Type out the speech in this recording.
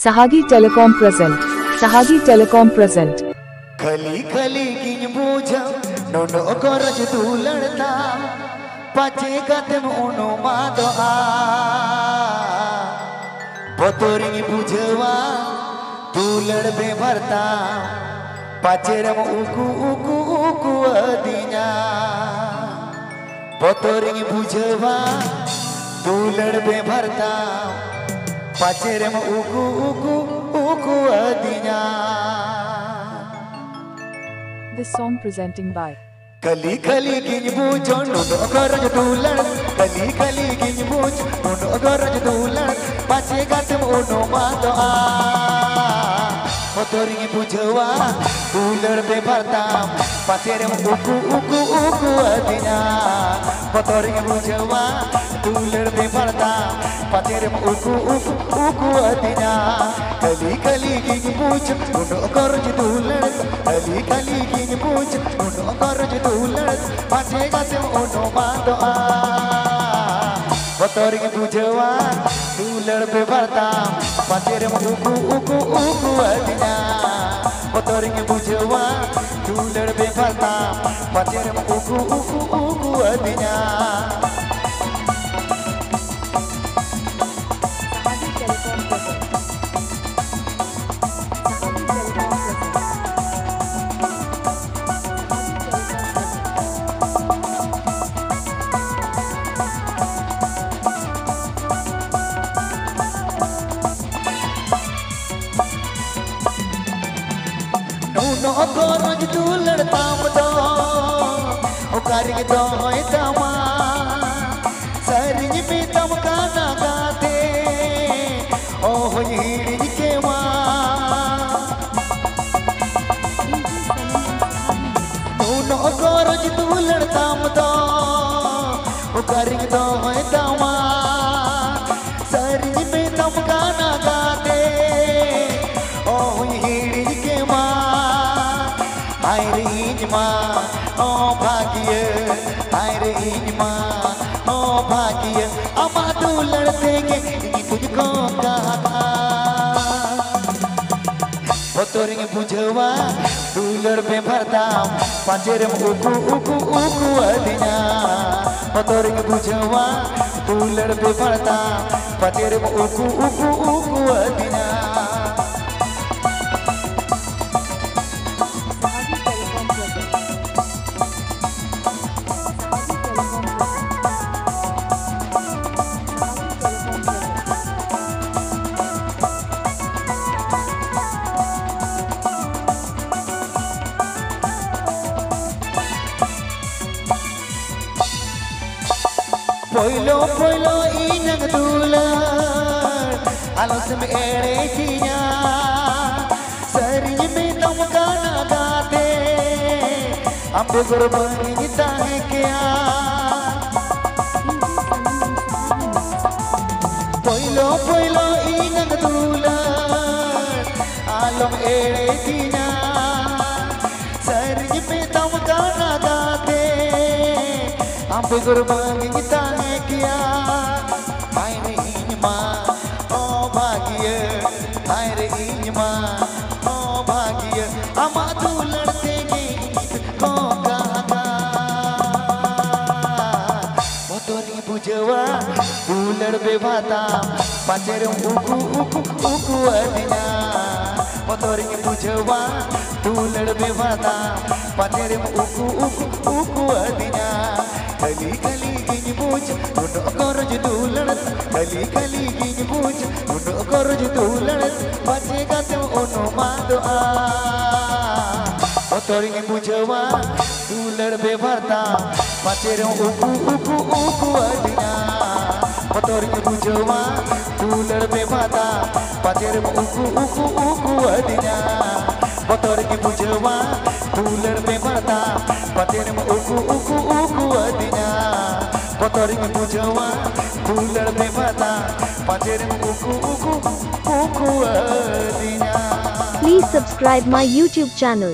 Sahagi Telecom present. Sahagi Telecom present. खली खली किन बूझा नोनो करज तू लड़ता पाचे कदम उनो मादो आ बतोरी बुझवा तू लड़बे भरता पाचे रम उकु उकु उकु अदिना बतोरी बुझवा तू लड़बे भरता पाचे रम उकु उकु उकु अदिना। This song presenting by कली कली किन बूझो नोनो करज तू लड़ कली कली किन बूझ नोनो करज तू लड़ पाचे गतम उनो मादो आ बतोरी बुझवा तू लड़बे भरता पाचे रम उकु उकु उकु अदिना बतोरी बुझवा तू लड़बे भरता पाचे रम उकु उकु उकु अदिना कली कली किन बूझ नोनो करज तू लड़ कली कली किन बूझ नोनो करज तू लड़ पाचे गतम उनो मादो आ बतोरी बुझवा तू लड़बे भरता पाचे रम उकु उकु उकु अदिना बतोरी बुझवा तू लड़बे भरता पाचे रम उकु उकु उकु अदिना। नूनो करज तू लड़ता मदो ओ कारिग दो होय दमा सरिज में तम गाना गाते ओ हिड़ी के मां नूनो करज तू लड़ता मदो ओ कारिग दो होय दमा सरिज में तम गाना गाते ओ हिड़ी के मां हाय रे इनमा ओ भाग्य हाय रे इनमा ओ भाग्य अमा तू लड़ते के तुझको कहा बतोरी बुझवा तू लड़बे भरता पाचे रम उकु उकु उकु अदिना बतोरी बुझवा तू लड़बे भरता पाचे रम उकु उकु उकु अदिना। Poilo poilo inang dulan alos me ere tinya sariñ में तुम गाना गाते ambe गुरबानी गीता है क्या poilo poilo inang dulan alom ere tinya sariñ में तुम गाना गाते ambe गुरबानी गीता है क्या हाय रे इनमा ओ भाग्य हाय रे इनमा ओ भाग्य अमा तू लड़ते गीत को गाता बतोरी बुझवा तू लड़बे भाता पाचे रम उकु उकु उकु अदिना बतोरी बुझवा तू लड़बे भाता पाचे रम उकु उकु उकु अदिना कली कली किन बूझ नोनो करज तू लड़त कली कली किन बूझ नोनो करज तू लड़त पाचे गतम उनो मादो आ बतोरी बुझवा तू लड़बे भरता पाचे रम उकु उकु उकु अदिना बतोरी बुझवा तू लड़बे भरता पाचे रम उकु उकु उकु अदिना बतोरी बुझवा तू लड़बे भरता पाचे रम उकु उकु उकु अदिना बतोरी बुझवा तू लड़बे भरता पाचे रम उकु उकु उकु अदिना। Please subscribe my YouTube channel.